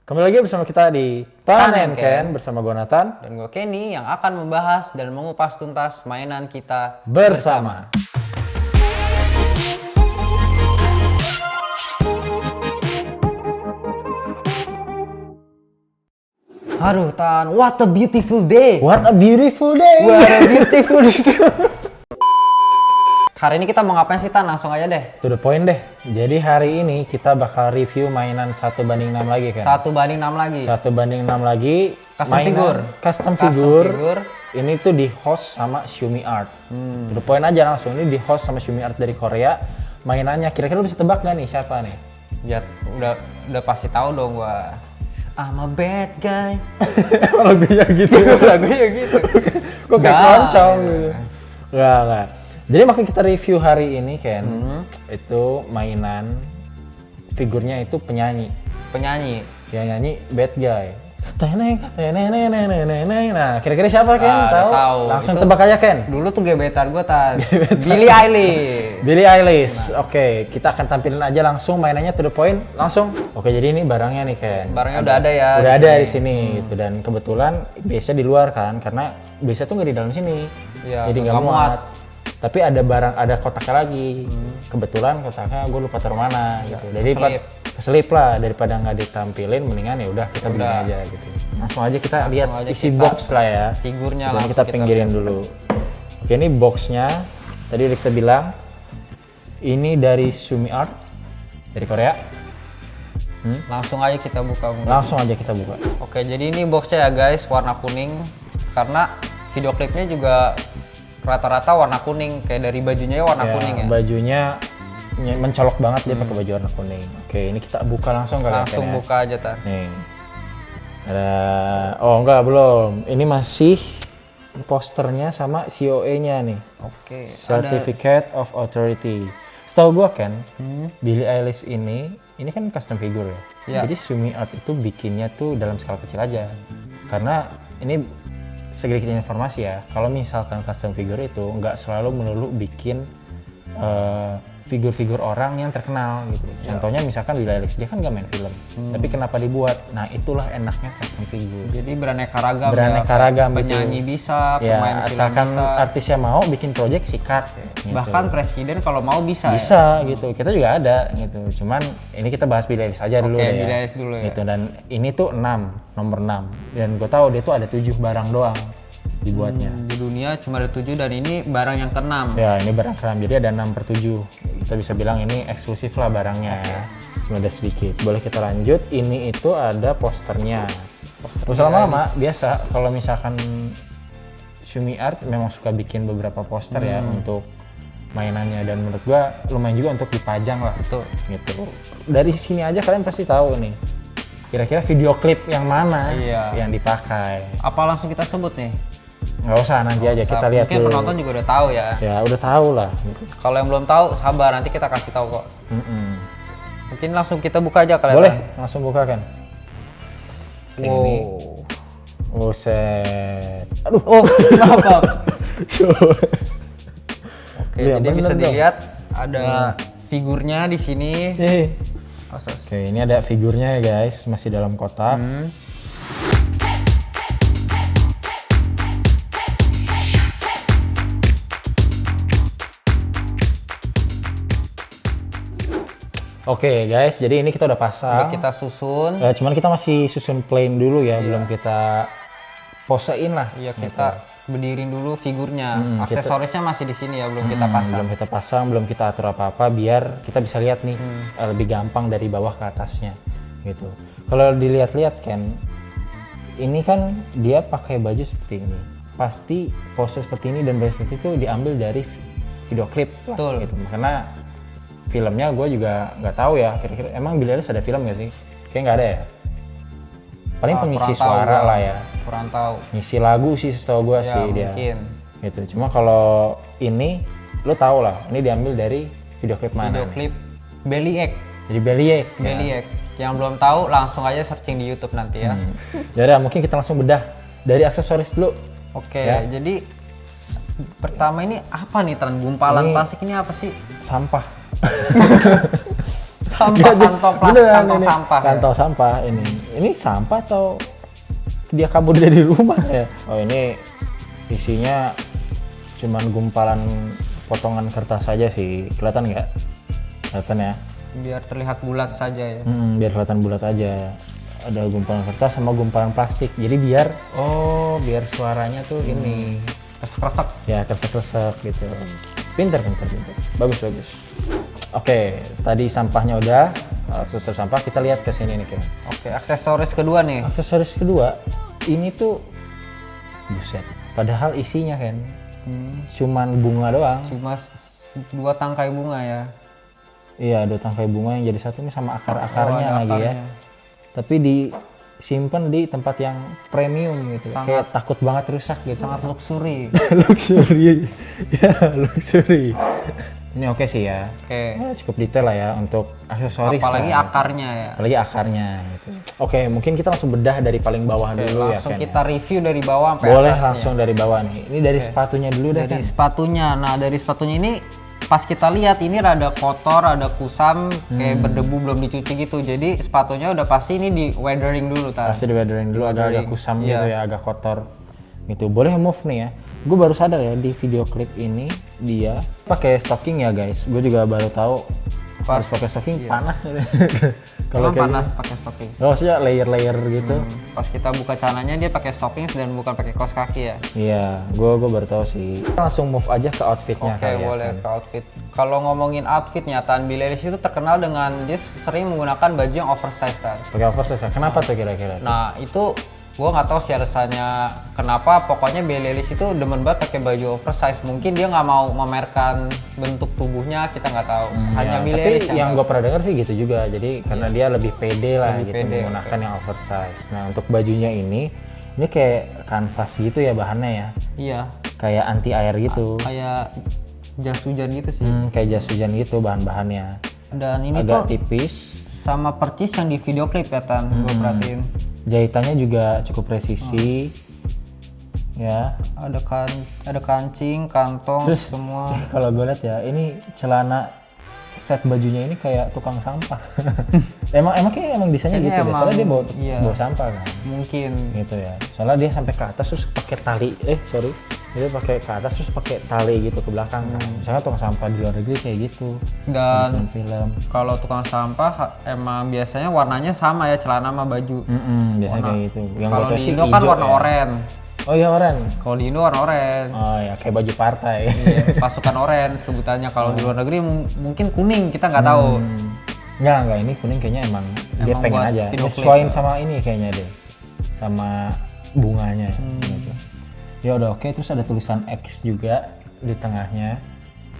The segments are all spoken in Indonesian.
Kembali lagi bersama kita di Tan and Ken bersama gue Nathan dan gue Kenny yang akan membahas dan mengupas tuntas mainan kita bersama. Aduh Tan, what a beautiful day! What a beautiful day! What a beautiful day! Hari ini kita mau ngapain sih Tan? Langsung aja deh. To the point deh. Jadi hari ini kita bakal review mainan 1:6 lagi kan? 1:6 lagi. 1:6 lagi. Custom mainan figure. Custom figure. Ini tuh di host sama Shumi Art. To the point aja langsung. Ini di host sama Shumi Art dari Korea. Mainannya kira-kira lu bisa tebak gak nih siapa nih? Ya udah pasti tahu dong gua. I'm a bad guy. Lagunya gitu. Lagunya gitu. Kok kayak keroncong gitu. Enggak. Jadi makanya kita review hari ini Ken, itu mainan figurnya itu penyanyi. Yang nyanyi Bad Guy. Nah, kira-kira siapa Ken? Tahu? Langsung itu tebak aja Ken. Dulu tuh gebetan gue Tan. Billie Eilish. Billie Eilish. Oke, kita akan tampilin aja langsung mainannya to the point langsung. Oke, jadi ini barangnya nih Ken. Barangnya udah ada ya. Udah ada di sini gitu, dan kebetulan biasa di luar kan, karena biasa tuh nggak di dalam sini. Iya, Jadi nggak muat. Tapi ada barang, ada kotaknya lagi. Kebetulan kotaknya gue lupa taruh mana gitu. Jadi keselip lah, daripada nggak ditampilin, mendingan ya udah kita beli aja gitu. Langsung aja kita lihat isi box lah ya. Figurnya Jadi langsung kita pinggirin dulu. Oke, ini boxnya. Tadi udah kita bilang ini dari Shumi Art dari Korea. Langsung aja kita buka. Langsung aja kita buka. Oke, jadi ini boxnya ya guys, warna kuning. Karena video klipnya juga rata-rata warna kuning, kayak dari bajunya ya warna kuning ya. Bajunya mencolok banget, dia pakai baju warna kuning. Oke, ini kita buka langsung kali ya. Langsung buka aja Tan. Nih. Ada, enggak belum. Ini masih posternya sama COE-nya nih. Oke. Certificate of Authority. Setahu gua kan, Billie Eilish ini kan custom figure ya. Iya. Jadi Shumi Art itu bikinnya tuh dalam skala kecil aja. Karena ini sedikit informasi ya, kalau misalkan custom figure itu nggak selalu melulu bikin figur-figur orang yang terkenal gitu. Contohnya misalkan Billie Eilish, dia kan nggak main film, tapi kenapa dibuat? Nah itulah enaknya custom figure. Jadi beraneka ragam. Beraneka ragam, penyanyi betul. bisa, pemain Ya, film asalkan bisa. artisnya mau bikin project sikat. Gitu. Bahkan presiden kalau mau bisa. Bisa gitu, kita juga ada gitu. Cuman ini kita bahas Billie Eilish aja dulu ya. Billie Eilish dulu ya. Gitu, dan ini tuh nomor 6. Dan gue tahu dia tuh ada 7 barang doang dibuatnya. Di dunia cuma ada 7 dan ini barang yang ke-6. Ya, ini barang ke-6, jadi ada 6/7. Kita bisa bilang ini eksklusif lah barangnya. Cuma ada sedikit. Boleh kita lanjut. Ini itu ada posternya. Terus lama-lama biasa kalau misalkan Shumi Art memang suka bikin beberapa poster ya untuk mainannya, dan menurut gua lumayan juga untuk dipajang lah. Betul. Gitu. Dari sini aja kalian pasti tahu nih. Kira-kira video klip yang mana yang dipakai. Apa langsung kita sebut nih? Nggak usah, nanti aja kita lihat Mungkin dulu. penonton juga udah tahu ya. Ya udah tahu lah. Gitu. Kalau yang belum tahu, sabar, nanti kita kasih tahu kok. Mungkin langsung kita buka aja kalian. Boleh, langsung buka kan? Oke, Wow. ini. Set. Aduh. Oh, maaf. Oke, Iya, jadi bisa bener dong. dilihat ada figurnya di sini. Oke, ini ada figurnya ya guys, masih dalam kotak. Oke guys, jadi ini kita udah pasang. Udah kita susun. Cuman kita masih susun plain dulu ya, belum kita posein lah. Iya, kita berdiriin dulu figurnya. Aksesorisnya masih di sini ya, belum kita pasang. Belum kita pasang, belum kita atur apa-apa biar kita bisa lihat nih lebih gampang dari bawah ke atasnya gitu. Kalau dilihat-lihat kan, ini kan dia pakai baju seperti ini. Pasti pose seperti ini dan baju seperti itu diambil dari video klip lah. Betul. Gitu. Karena filmnya gue juga nggak tahu ya, kira-kira emang Billie Eilish ada film nggak sih? Kayak nggak ada ya. Paling pengisi suara lah ya. Kurang tahu. Ngisi lagu sih setahu gue sih dia. Mungkin. Gitu. Cuma kalau ini lo tau lah, ini diambil dari video klip mana? Video klip Bellyache. Jadi Bellyache. Bellyache. Yang belum tahu langsung aja searching di YouTube nanti ya. Jadi mungkin kita langsung bedah dari aksesoris dulu. Oke, Ya. jadi pertama ini apa nih Tan? Gumpalan plastik ini apa sih? Sampah. Sampah, kantong sampah. Kantong sampah ini. Ini sampah atau dia kabur dari rumah ya? Oh ini isinya cuman gumpalan potongan kertas saja sih. Kelihatan nggak? Kelihatan ya? Biar terlihat bulat saja ya. Biar kelihatan bulat aja. Ada gumpalan kertas sama gumpalan plastik. Jadi biar suaranya tuh ini Kresek-kresek. ya kresek-kresek gitu. Pinter. Bagus. Oke, tadi sampahnya udah, aksesoris sampah. Kita lihat ke sini nih, Ken. Oke, aksesoris kedua nih. Aksesoris kedua, ini tuh buset. Padahal isinya kan cuman bunga doang. Cuma 2 tangkai bunga ya. Iya, 2 tangkai bunga yang jadi satu nih sama akar-akarnya ada lagi ya. akarnya. Tapi disimpan di tempat yang premium gitu. Kayak takut banget rusak gitu. Sangat luxury. luxury. Ini oke sih ya. Oke. Cukup detail lah ya untuk aksesoris. Apalagi lah. akarnya ya. Apalagi akarnya gitu. Oke, mungkin kita langsung bedah dari paling bawah dulu ya. Langsung Ken, kita review dari bawah sampai boleh atas langsung dari bawah nih. Ini dari sepatunya dulu deh. dari sepatunya. Nah, dari sepatunya ini pas kita lihat ini rada kotor, ada kusam, kayak berdebu belum dicuci gitu. Jadi sepatunya udah pasti ini di weathering dulu Pasti di weathering dulu, agak kusam Iya. gitu ya, agak kotor gitu. Boleh move nih ya. Gue baru sadar ya di video klip ini dia pakai stocking ya guys. Gue juga baru tahu harus pakai stocking panas. Kalau panas pakai stocking. Maksudnya layer-layer gitu. Pas kita buka celananya dia pakai stocking dan bukan pakai kaos kaki ya. Iya, gue baru tahu sih. Langsung move aja ke outfitnya. Oke, boleh ke outfit. Kalau ngomongin outfitnya, Tan, Billie Eilish itu terkenal dengan dia sering menggunakan baju yang oversize, Tan. Pakai oversize ya? Kenapa tuh kira-kira? Nah, itu gua nggak tahu sih alasannya kenapa. Pokoknya Billie Eilish itu demen banget pakai baju oversize. Mungkin dia nggak mau memamerkan bentuk tubuhnya, kita nggak tahu. Hanya Billie tapi Eilish yang gue pernah dengar sih gitu juga. Jadi karena dia lebih pede lah Lebih gitu pede, menggunakan yang oversize. Nah untuk bajunya ini kayak kanvas gitu ya bahannya ya. Iya, Kayak anti air gitu. kayak jas hujan gitu sih. Kayak jas hujan gitu bahan-bahannya. Dan ini Agak tuh tipis. sama percis yang di video klip ya, Tan. Gue perhatiin. Jahitannya juga cukup presisi. Ya. Ada kancing, kantong, Terus, semua. Kalau gue lihat ya, ini celana set bajunya ini kayak tukang sampah. emang desainnya Kayaknya gitu deh. Soalnya dia iya. bawa sampah kan. Mungkin. Gitu ya. Soalnya dia sampai ke atas terus pakai tali. Dia pakai ke atas terus pakai tali gitu ke belakang kan. Misalnya tukang sampah di luar negeri kayak gitu. Dan Film. kalau tukang sampah emang biasanya warnanya sama ya, celana sama baju. Biasanya kayak gitu. Yang Kalau gua tahu di sih Indo kan hijau warna ya. oranye. Oh iya oranye. Kalau di Indo warna oranye. Oh ya kayak baju partai. Iya, pasukan oranye sebutannya. Kalau di luar negeri mungkin kuning, kita nggak tahu. Enggak, ini kuning kayaknya emang dia Emang pengen buat aja. video klip Nyesuaiin ya. sama ini kayaknya deh. Sama bunganya gitu. Ya udah oke, terus ada tulisan X juga di tengahnya.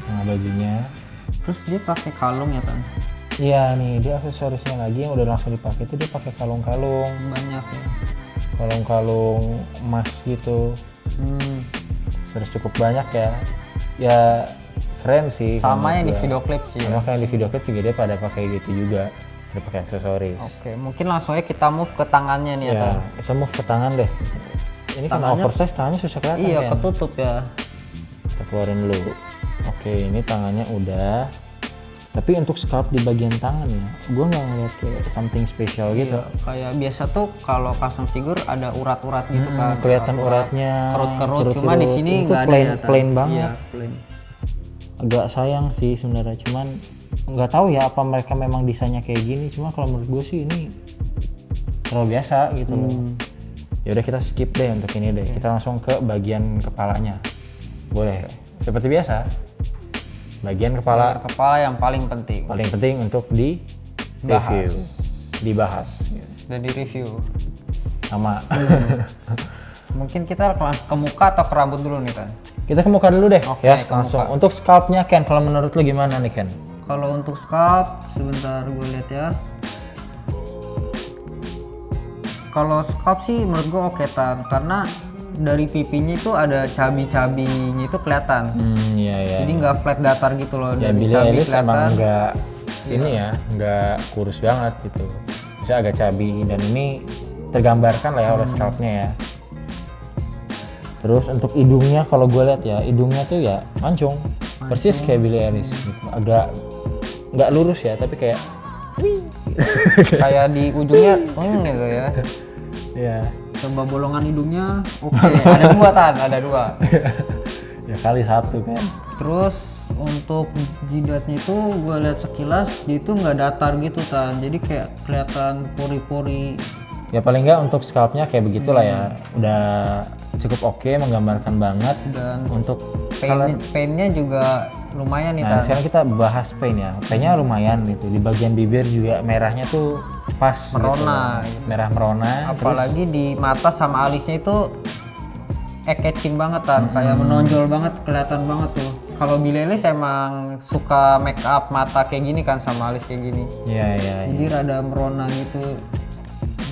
Tengah bajunya. Terus dia pakai kalung ya, Tan? Iya nih, dia aksesorisnya lagi yang udah langsung dipakai itu dia pakai kalung-kalung. Banyak ya. Kalung-kalung emas gitu. Terus cukup banyak ya. Ya keren sih. Sama yang di menurut gua. video klip sih. Sama kayak di video klip juga dia pada pakai gitu juga. Dia pakai aksesoris. Oke, mungkin langsung aja kita move ke tangannya nih ya, Ya, Tan. kita move ke tangan deh. Ini kan Tangannya- oversize, tangannya susah kelihatan Iya, kan? ketutup ya. Kita keluarin dulu. Oke, ini tangannya udah. Tapi untuk scalp di bagian tangan ya, gue nggak ngeliat kayak something special gitu. Kayak biasa tuh kalau custom figure ada urat-urat gitu kan. Kelihatan uratnya. Kerut-kerut, cuma di sini Itu nggak ada plain, ya, Tan. plain banget. Iya, plain. Agak sayang sih sebenarnya, cuman nggak tahu ya apa mereka memang desainnya kayak gini. Cuma kalau menurut gue sih ini terlalu biasa gitu loh. Ya udah kita skip deh untuk ini deh. Kita langsung ke bagian kepalanya. Boleh. Seperti biasa. Bagian kepala Kepala yang paling penting. paling penting untuk di review, dibahas Dan di review. sama. Mungkin kita langsung ke muka atau ke rambut dulu nih, Kan? Kita ke muka dulu deh. Oke, Ya ke langsung. muka. Untuk scalpnya Ken, kalau menurut lu gimana nih Ken? Kalau untuk scalp, sebentar gue lihat ya. Kalau scalp sih menurut gue oke, Tan, karena dari pipinya itu ada cabi-cabinya itu kelihatan. Iya ya. Jadi nggak flat datar gitu loh. Ya Dari Billie cabi Eilish emang kelihatan. nggak ini ya, nggak kurus banget gitu. Bisa agak cabi dan ini tergambarkan lah ya oleh scalpnya ya. Terus untuk hidungnya kalau gue lihat ya, hidungnya tuh ya mancung. Persis kayak Billie Eilish gitu. Agak nggak lurus ya, tapi kayak kayak di ujungnya gitu ya. Iya. Coba bolongan hidungnya, oke, ada 2 Tan, ada 2. Ya kali 1 kan. Terus untuk jidatnya itu gue lihat sekilas dia itu nggak datar gitu Tan, jadi kayak kelihatan pori-pori. Ya paling nggak untuk scalpnya kayak begitulah ya, udah cukup oke, menggambarkan banget. Dan Untuk color. painnya juga lumayan nih Nah Tan. sekarang kita bahas paint ya, paintnya lumayan gitu, di bagian bibir juga merahnya tuh pas Merona gitu. Merah merona. Apalagi di mata sama alisnya itu eye-catching banget Tan, kayak menonjol banget, kelihatan banget tuh. Kalau Billie Eilish emang suka make up mata kayak gini kan, sama alis kayak gini. Iya iya. Jadi rada merona gitu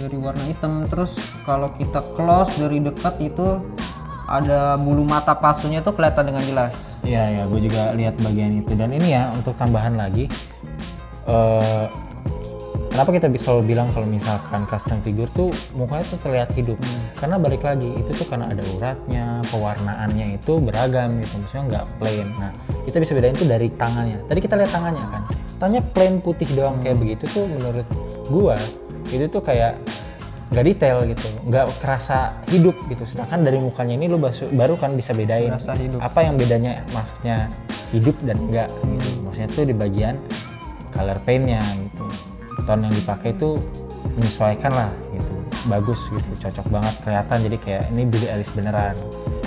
dari warna hitam. Terus kalau kita close dari dekat itu ada bulu mata palsunya tuh kelihatan dengan jelas. Iya ya, gue juga lihat bagian itu. Dan ini ya untuk tambahan lagi, kenapa kita bisa selalu bilang kalau misalkan custom figure tuh mukanya tuh terlihat hidup? Karena balik lagi itu tuh karena ada uratnya, pewarnaannya itu beragam gitu, maksudnya nggak plain. Nah kita bisa bedain tuh dari tangannya. Tadi kita lihat tangannya kan, tangannya plain putih doang kayak begitu tuh menurut gua itu tuh kayak nggak detail gitu, nggak kerasa hidup gitu. Sedangkan dari mukanya ini lu baru kan bisa bedain Kerasa hidup. apa yang bedanya, maksudnya hidup dan enggak gitu. Maksudnya tuh di bagian color paintnya gitu, tone yang dipakai itu menyesuaikan lah gitu, bagus gitu, cocok banget, kelihatan. Jadi kayak ini Billie Eilish beneran.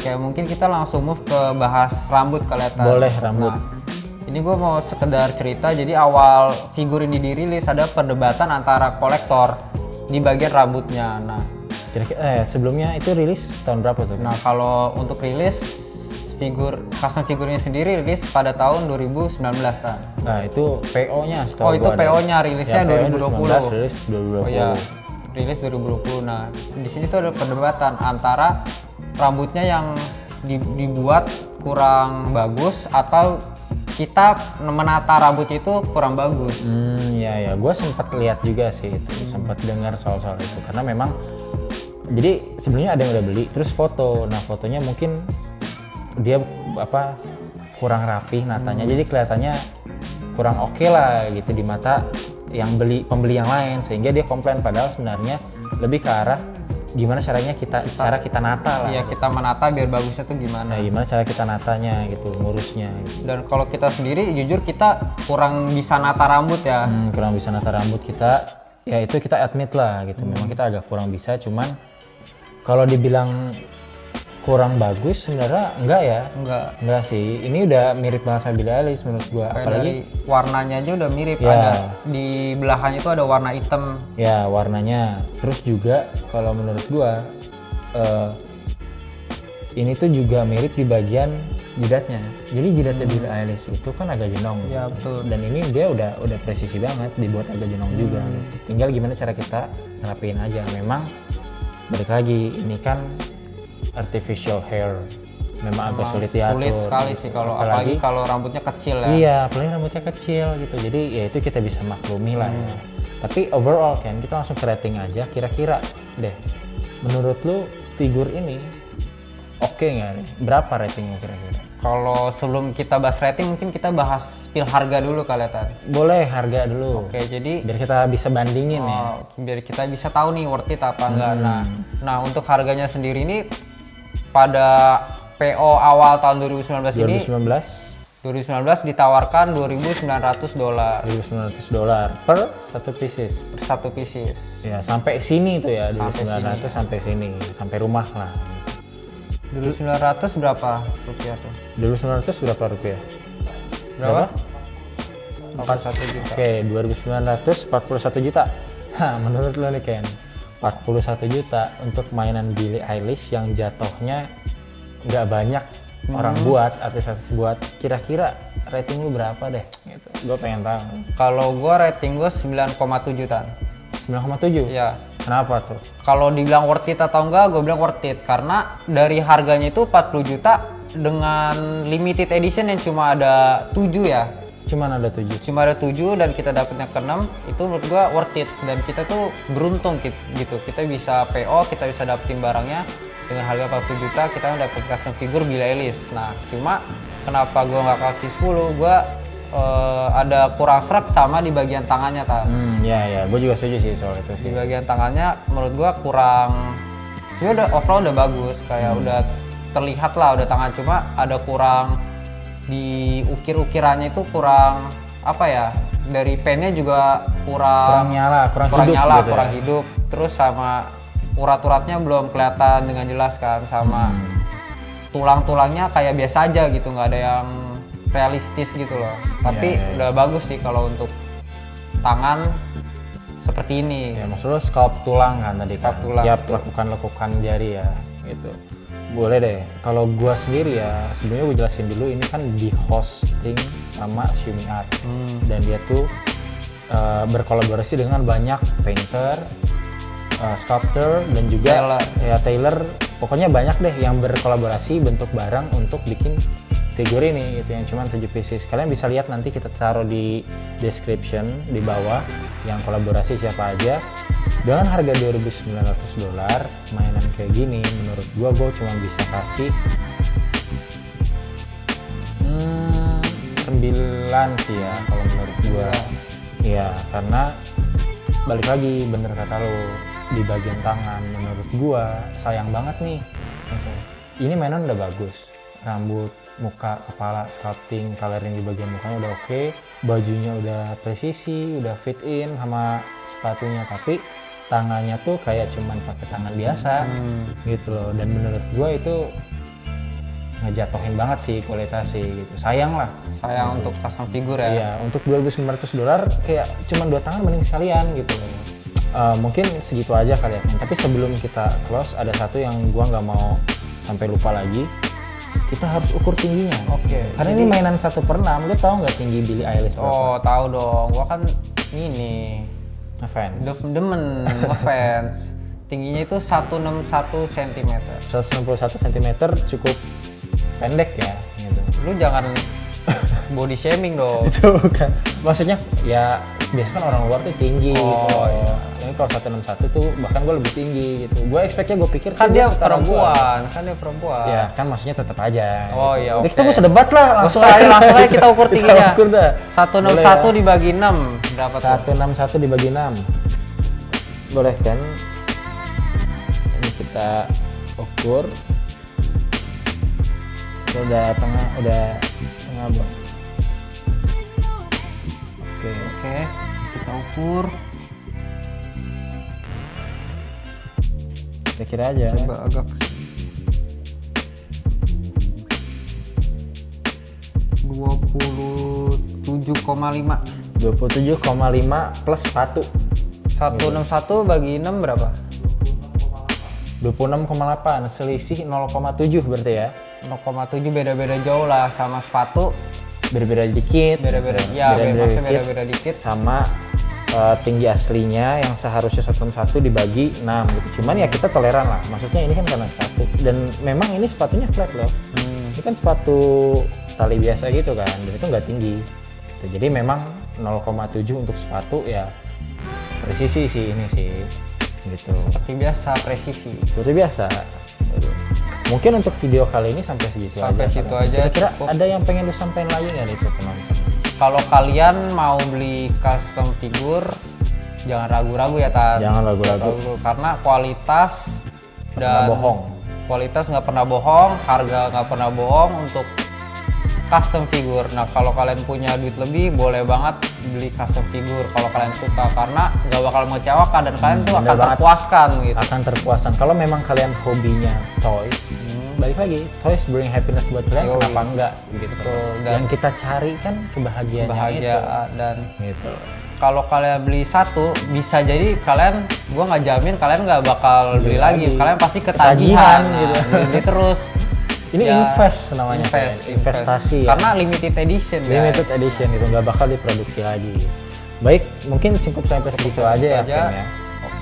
Kayak mungkin kita langsung move ke bahas rambut kelihatan. Boleh, rambut. Nah, ini gue mau sekedar cerita. Jadi awal figur ini dirilis ada perdebatan antara kolektor di bagian rambutnya. Nah, Kira-kira sebelumnya itu rilis tahun berapa tuh? nah kalau untuk rilis custom figurnya sendiri rilis pada tahun 2019 Tan. Nah itu PO-nya Oh itu PO-nya rilisnya 2020. Rilis 2020. Oh iya, rilis 2020. Nah, di sini tuh ada perdebatan antara rambutnya yang dibuat kurang bagus atau kita menata rambutnya itu kurang bagus. Ya, gue sempat lihat juga sih itu, sempat dengar soal-soal itu. Karena memang, jadi sebenarnya ada yang udah beli, terus foto. Nah fotonya mungkin dia kurang rapih natanya, jadi kelihatannya kurang oke lah gitu di mata yang pembeli yang lain, sehingga dia komplain. Padahal sebenarnya lebih ke arah gimana cara kita nata lah. Iya, kita menata biar bagusnya tuh gimana. Nah, gimana cara kita natanya gitu, ngurusnya gitu. Dan kalau kita sendiri jujur kita kurang bisa nata rambut ya. Kurang bisa nata rambut kita, ya itu kita admit lah gitu. Memang kita agak kurang bisa, cuman kalau dibilang kurang bagus sebenarnya enggak ya. Enggak sih. Ini udah mirip banget sama Billie Eilish menurut gua. Kayak Apalagi dari warnanya aja udah mirip. Ya. Ada di belahannya itu ada warna hitam. ya warnanya. Terus juga kalau menurut gua ini tuh juga mirip di bagian jidatnya. Jadi jidatnya Billie Eilish itu kan agak jenong. Ya, betul. Dan ini dia udah presisi banget, dibuat agak jenong juga. Tinggal gimana cara kita ngerapiin aja. Memang balik lagi ini kan artificial hair, memang agak sulit diatur. Sulit sekali sih kalau apalagi kalau rambutnya kecil ya. Iya, apalagi rambutnya kecil gitu. Jadi ya itu kita bisa maklumi lah ya. Tapi overall kan kita langsung ke rating aja. Kira-kira deh, menurut lu figur ini oke nggak nih? Berapa ratingnya kira-kira? Kalau sebelum kita bahas rating mungkin kita bahas spill harga dulu kali ya Tan. Boleh harga dulu. Oke, jadi Biar kita bisa bandingin ya. biar kita bisa tahu nih worth it apa enggak. Nah untuk harganya sendiri ini pada PO awal tahun 2019 ini 2019 ditawarkan $2.900 $2.900 per satu pieces. satu pieces. Ya sampai sini tuh ya, Sampai 2.900 sampai sini, sampai rumah lah. 2.900 berapa rupiah tuh? 2.900 berapa rupiah? Berapa? 41 juta. Oke, 2.941 juta. Hah, menurut lo nih Ken, 41 juta untuk mainan Billie Eilish yang jatuhnya nggak banyak orang buat, artis-artis buat. Kira-kira rating lu berapa deh? Gitu. Gue pengen tahu. Kalau gua rating gua 9,7 Tan. 9,7? Iya. Kenapa tuh? Kalau dibilang worth it atau enggak, gue bilang worth it karena dari harganya itu 40 juta dengan limited edition yang cuma ada 7 ya. Cuman ada 7. Cuma ada 7 dan kita dapetnya ke 6, itu menurut gue worth it. Dan kita tuh beruntung gitu. Kita bisa PO, kita bisa dapetin barangnya dengan harga 40 juta, kita dapet custom figure Billie Eilish. Nah, cuma kenapa gue nggak kasih 10, gue ada kurang serak sama di bagian tangannya Tan. Ya, gue juga setuju sih soal itu sih. Di bagian tangannya menurut gua kurang, sebenarnya overall udah bagus, kayak udah terlihat lah udah tangan, cuma ada kurang di ukir-ukirannya itu kurang apa ya, dari pennya juga kurang nyala, kurang hidup gitu kurang ya. hidup, terus sama urat-uratnya belum kelihatan dengan jelas kan, sama tulang-tulangnya kayak biasa aja gitu, nggak ada yang realistis gitu loh. Tapi udah bagus sih kalau untuk tangan seperti ini. Ya maksud lo scalp tulang kan tadi Scalp kan? tulang, Ya lekukan jari ya gitu. Boleh deh. Kalau gua sendiri ya sebelumnya gue jelasin dulu, ini kan di hosting sama Xiaomi Art dan dia tuh berkolaborasi dengan banyak painter, sculptor dan juga tailor. Pokoknya banyak deh yang berkolaborasi bentuk barang untuk bikin figur ini gitu, yang cuma 7 pieces. Kalian bisa lihat nanti kita taruh di description di bawah yang kolaborasi siapa aja. Dengan harga $2.900 mainan kayak gini, menurut gua cuma bisa kasih 9 sih ya kalau menurut gua. Iya, karena balik lagi bener kata lo, di bagian tangan menurut gua sayang banget nih. Ini mainan udah bagus, rambut, muka, kepala, sculpting, coloring di bagian mukanya udah oke, bajunya udah presisi, udah fit in sama sepatunya, tapi tangannya tuh kayak cuman pakai tangan biasa gitu loh. Dan menurut gua itu ngejatohin banget sih kualitas sih gitu. Sayang lah. Sayang untuk custom figure ya. Iya, untuk $2.900 kayak cuman 2 tangan mending sekalian gitu loh. Mungkin segitu aja kali ya. Tapi sebelum kita close, ada satu yang gua nggak mau sampai lupa lagi. Kita harus ukur tingginya. Oke. Karena ini mainan 1/6. Lu tahu nggak tinggi Billie Eilish berapa? Oh, tahu dong. Gua kan ini Ngefans. demen ngefans. Tingginya itu 161 cm. 161 cm cukup pendek ya gitu. Lu jangan body shaming dong. Itu bukan. Maksudnya ya biasa kan orang luar tuh tinggi gitu. Iya. Ini kalau 161 tuh bahkan gue lebih tinggi gitu. Gue pikir Kan tuh dia setara gua. perempuan, kan dia perempuan. Ya kan maksudnya tetap aja. Oh gitu. iya, Jadi oke. kita bisa debat lah langsung Langsung aja kita ukur tingginya. Kita ukur dah. 161 dibagi 6 berapa tuh? 161 dibagi 6. Boleh kan? Ini kita ukur. Udah tengah bang. Oke, kita ukur. Kira-kira aja. Coba agak 27,5. 27,5 plus 1. 161 bagi 6 berapa? 26,8, selisih 0,7 berarti ya. 0,7, beda-beda jauh lah sama sepatu. Beda-beda dikit. Beda-beda, ya maksudnya beda-beda dikit. Sama tinggi aslinya yang seharusnya 161 dibagi 6 gitu. Cuman ya kita toleran lah. Maksudnya ini kan karena sepatu. Dan memang ini sepatunya flat loh. Ini kan sepatu tali biasa gitu kan. Dan itu nggak tinggi. Gitu. Jadi memang 0,7 untuk sepatu ya presisi sih ini sih. Gitu. Seperti biasa, presisi. Seperti biasa. Gitu. Mungkin untuk video kali ini sampai segitu aja. Sampai situ aja. Kira-kira Cukup. ada yang pengen lu sampein lagi nggak nih ke penonton? Kalau kalian mau beli custom figure, jangan ragu-ragu ya Tan. Jangan ragu-ragu. Karena kualitas Pernah dan bohong. Kualitas nggak pernah bohong, harga nggak pernah bohong untuk custom figure. Nah kalau kalian punya duit lebih, boleh banget beli custom figure kalau kalian suka, karena nggak bakal mengecewakan dan kalian tuh bener akan banget. terpuaskan gitu. Akan terpuasan. Kalau memang kalian hobinya toys, balik lagi, toys bring happiness buat kalian, Yoi. kenapa enggak gitu. Betul, dan- Yang kita cari kan kebahagiaan Bahagia dan gitu. kalau kalian beli satu, bisa jadi kalian, gua nggak jamin kalian nggak bakal beli lagi. Kalian pasti Ketagihan, ketagihan, gitu. beli terus. Ini Ya, invest namanya, investasi ya. Karena limited edition, Limited guys. edition itu nggak bakal diproduksi lagi. Baik, mungkin cukup sampai segitu aja ya, aja. Ken, ya.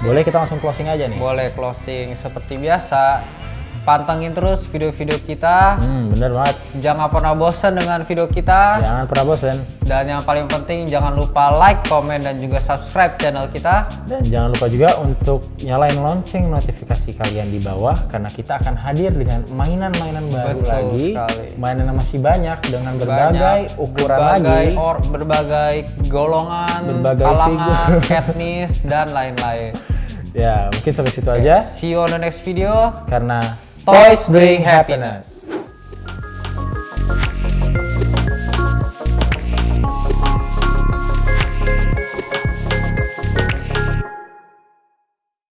Boleh kita langsung closing aja nih. Boleh closing seperti biasa. pantengin terus video-video kita. Bener banget. Jangan pernah bosan dengan video kita. Jangan pernah bosan. Dan yang paling penting jangan lupa like, komen, dan juga subscribe channel kita. Dan jangan lupa juga untuk nyalain lonceng notifikasi kalian di bawah karena kita akan hadir dengan mainan-mainan baru Betul lagi. sekali. Mainan yang masih banyak dengan berbagai Banyak, ukuran berbagai lagi. berbagai golongan, Berbagai kalangan, etnis, dan lain-lain. Ya, mungkin sampai situ aja See you on the next video. karena Toys bring happiness.